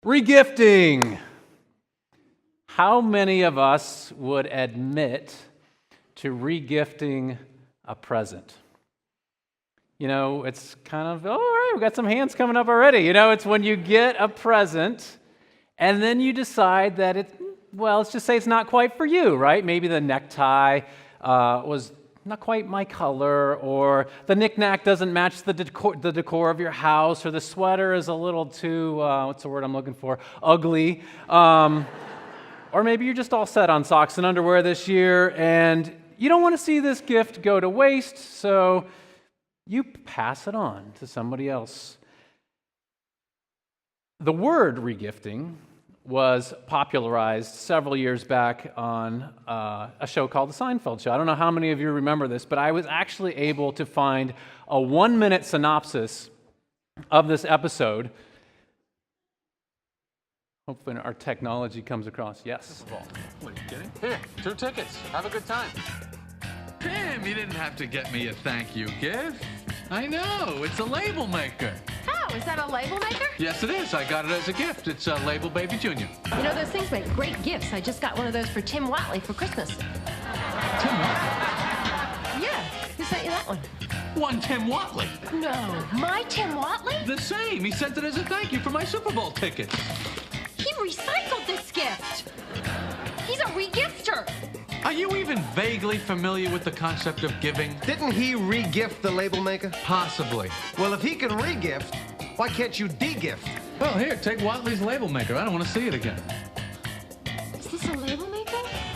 Regifting. How many of us would admit to regifting a present? You know, it's kind of, all right, we've got some hands coming up already. You know, it's when you get a present and then you decide that let's just say it's not quite for you, right? Maybe the necktie was not quite my color, or the knick-knack doesn't match the decor of your house, or the sweater is a little too, what's the word I'm looking for, ugly. Or maybe you're just all set on socks and underwear this year, and you don't want to see this gift go to waste, so you pass it on to somebody else. The word regifting was popularized several years back on a show called The Seinfeld Show. I don't know how many of you remember this, but I was actually able to find a 1-minute synopsis of this episode. Hopefully our technology comes across. Yes. What, are you kidding? Here, 2 tickets. Have a good time. Tim, you didn't have to get me a thank you gift. I know, it's a label maker. Oh, is that a label maker? Yes, it is. I got it as a gift. It's a Label Baby Junior. You know, those things make great gifts. I just got one of those for Tim Watley for Christmas. Tim Watley? Yeah, who sent you that one? One Tim Watley. No, my Tim Watley? The same. He sent it as a thank you for my Super Bowl tickets. He recycled this gift. He's a regifter. Are you even vaguely familiar with the concept of giving? Didn't he re-gift the label maker? Possibly. Well, if he can re-gift, why can't you de-gift? Well, here, take Watley's label maker. I don't want to see it again. Is this a label maker?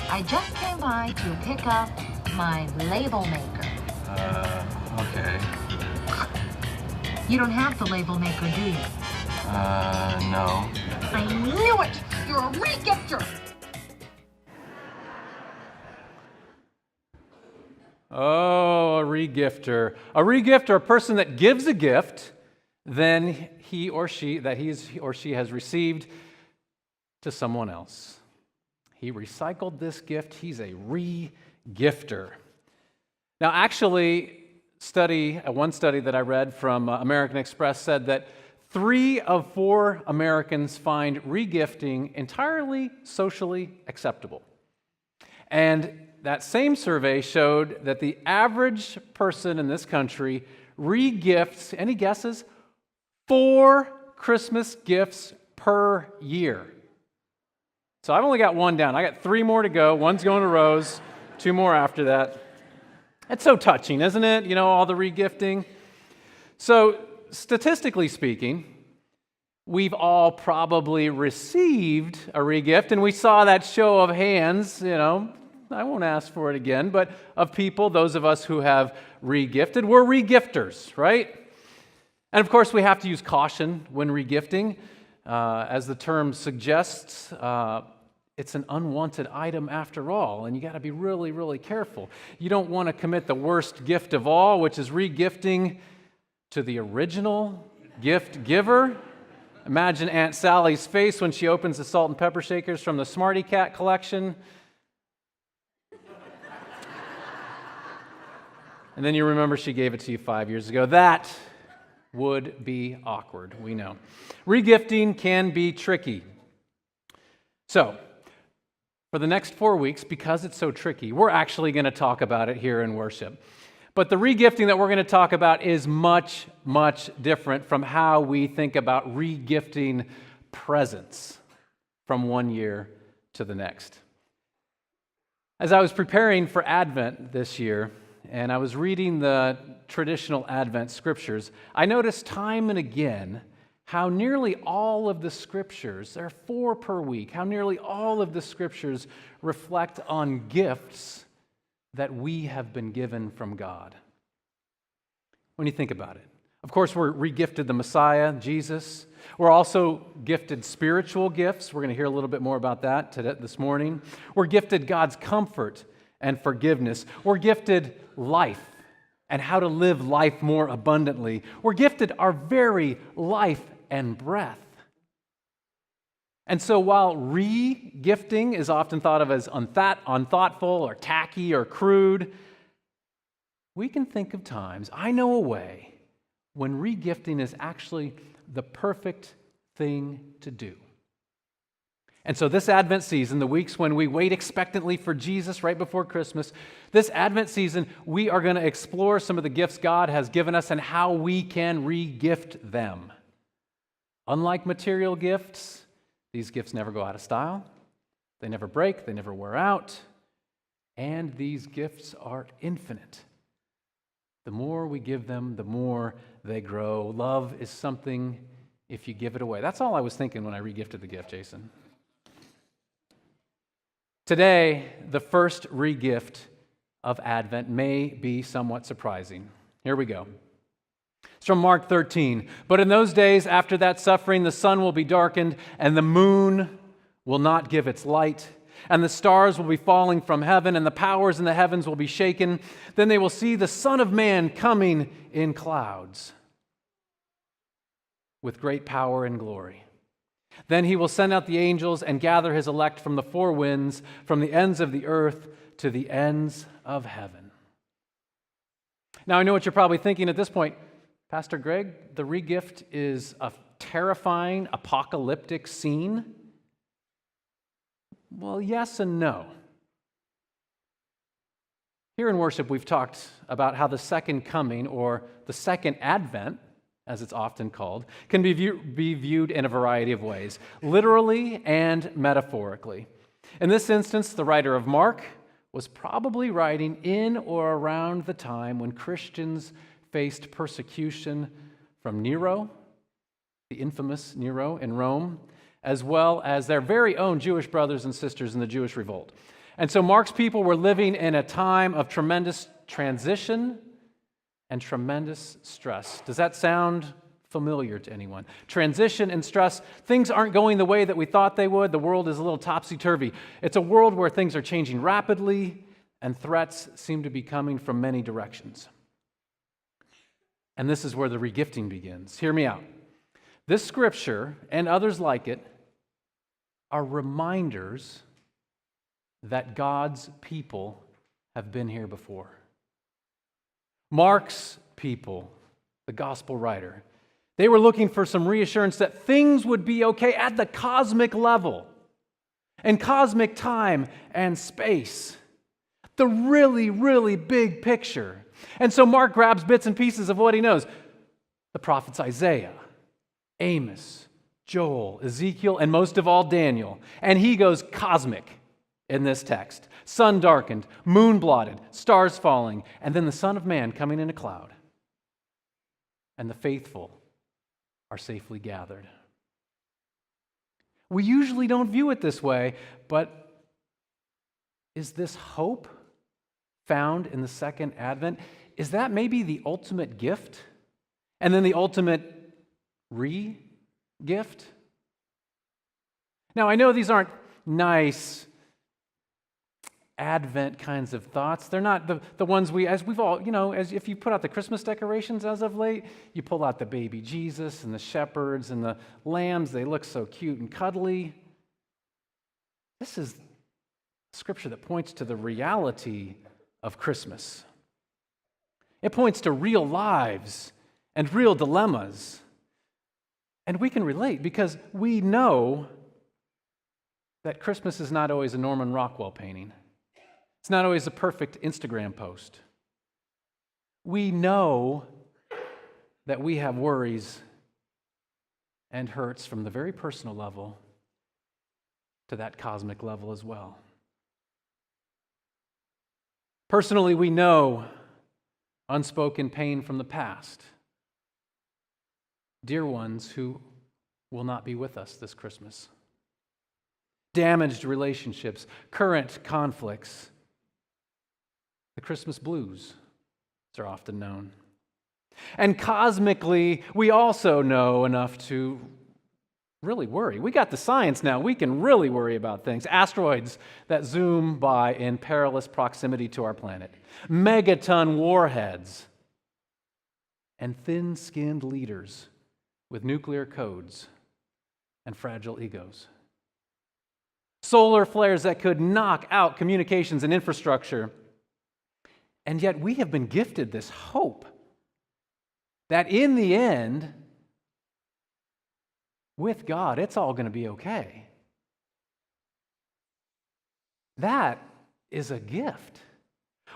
I just came by to pick up my label maker. Okay. You don't have the label maker, do you? No. I knew it! You're a regifter! Oh, a regifter. A regifter, a person that gives a gift, then he or she has received to someone else. He recycled this gift. He's a regifter. Now, actually, one study that I read from American Express said that 3 of 4 Americans find regifting entirely socially acceptable. And that same survey showed that the average person in this country regifts, any guesses? 4 Christmas gifts per year. So I've only got 1 down. I got 3 more to go. 1's going to Rose, 2 more after that. It's so touching, isn't it? You know, all the regifting. So statistically speaking, we've all probably received a regift, and we saw that show of hands, you know, I won't ask for it again, but of people, those of us who have regifted, we're regifters, right? And of course, we have to use caution when regifting. As the term suggests, it's an unwanted item after all, and you got to be really, really careful. You don't want to commit the worst gift of all, which is regifting to the original gift giver. Imagine Aunt Sally's face when she opens the salt and pepper shakers from the Smarty Cat collection. And then you remember she gave it to you 5 years ago. That would be awkward, we know. Regifting can be tricky. So, for the next 4 weeks, because it's so tricky, we're actually going to talk about it here in worship. But the regifting that we're going to talk about is much, much different from how we think about regifting presents from one year to the next. As I was preparing for Advent this year, and I was reading the traditional Advent scriptures, I noticed time and again how nearly all of the scriptures, there are 4 per week, how nearly all of the scriptures reflect on gifts that we have been given from God. When you think about it, of course, we're regifted the Messiah, Jesus. We're also gifted spiritual gifts. We're going to hear a little bit more about that this morning. We're gifted God's comfort and forgiveness. We're gifted life and how to live life more abundantly. We're gifted our very life and breath. And so while re-gifting is often thought of as unthoughtful or tacky or crude, we can think of times, I know a way, when re-gifting is actually the perfect thing to do. And so this Advent season, the weeks when we wait expectantly for Jesus right before Christmas, this Advent season, we are going to explore some of the gifts God has given us and how we can re-gift them. Unlike material gifts, these gifts never go out of style. They never break, they never wear out, and these gifts are infinite. The more we give them, the more they grow. Love is something if you give it away. That's all I was thinking when I re-gifted the gift, Jason. Today, the first re-gift of Advent may be somewhat surprising. Here we go. It's from Mark 13. But in those days after that suffering, the sun will be darkened, and the moon will not give its light, and the stars will be falling from heaven, and the powers in the heavens will be shaken. Then they will see the Son of Man coming in clouds with great power and glory. Then he will send out the angels and gather his elect from the four winds, from the ends of the earth to the ends of heaven. Now, I know what you're probably thinking at this point. Pastor Greg, the re-gift is a terrifying, apocalyptic scene. Well, yes and no. Here in worship, we've talked about how the second coming, or the second advent, as it's often called, can be viewed in a variety of ways, literally and metaphorically. In this instance, the writer of Mark was probably writing in or around the time when Christians faced persecution from Nero, the infamous Nero in Rome, as well as their very own Jewish brothers and sisters in the Jewish revolt. And so Mark's people were living in a time of tremendous transition and tremendous stress. Does that sound familiar to anyone? Transition and stress. Things aren't going the way that we thought they would. The world is a little topsy-turvy. It's a world where things are changing rapidly and threats seem to be coming from many directions. And this is where the regifting begins. Hear me out. This scripture and others like it are reminders that God's people have been here before. Mark's people, the gospel writer, they were looking for some reassurance that things would be okay at the cosmic level, in cosmic time and space. The really, really big picture. And so Mark grabs bits and pieces of what he knows. The prophets Isaiah, Amos, Joel, Ezekiel, and most of all Daniel. And he goes cosmic in this text. Sun darkened, moon blotted, stars falling, and then the Son of Man coming in a cloud. And the faithful are safely gathered. We usually don't view it this way, but is this hope found in the second advent? Is that maybe the ultimate gift? And then the ultimate re-gift? Now, I know these aren't nice Advent kinds of thoughts. They're not the ones as we've all, as if you put out the Christmas decorations as of late, you pull out the baby Jesus and the shepherds and the lambs. They look so cute and cuddly. This is scripture that points to the reality of Christmas. It points to real lives and real dilemmas. And we can relate because we know that Christmas is not always a Norman Rockwell painting. It's not always a perfect Instagram post. We know that we have worries and hurts from the very personal level to that cosmic level as well. Personally, we know unspoken pain from the past. Dear ones who will not be with us this Christmas. Damaged relationships, current conflicts. The Christmas blues, as are often known. And cosmically, we also know enough to really worry. We got the science now. We can really worry about things. Asteroids that zoom by in perilous proximity to our planet. Megaton warheads. And thin-skinned leaders with nuclear codes and fragile egos. Solar flares that could knock out communications and infrastructure. And yet we have been gifted this hope that in the end, with God, it's all going to be okay. That is a gift.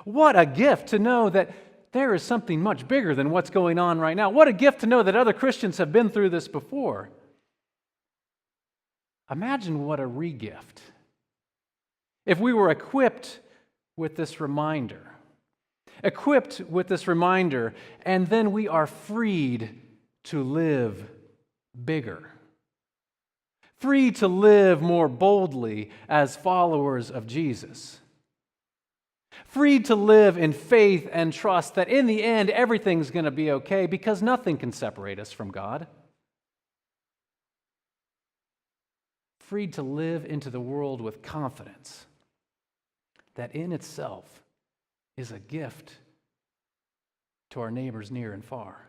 What a gift to know that there is something much bigger than what's going on right now. What a gift to know that other Christians have been through this before. Imagine what a regift. If we were equipped with this reminder, and then we are freed to live bigger, free to live more boldly as followers of Jesus, free to live in faith and trust that in the end everything's going to be okay because nothing can separate us from God. Freed to live into the world with confidence that in itself is a gift to our neighbors near and far.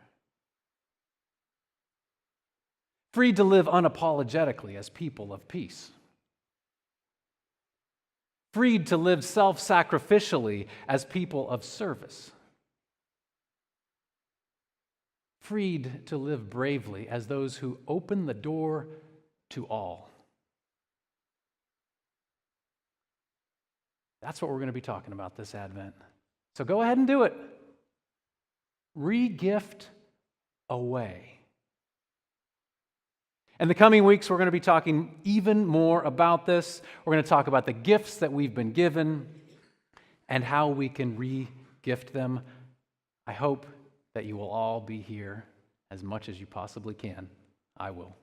Freed to live unapologetically as people of peace. Freed to live self-sacrificially as people of service. Freed to live bravely as those who open the door to all. That's what we're going to be talking about this Advent. So go ahead and do it. Regift away. In the coming weeks, we're going to be talking even more about this. We're going to talk about the gifts that we've been given and how we can re-gift them. I hope that you will all be here as much as you possibly can. I will.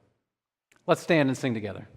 Let's stand and sing together.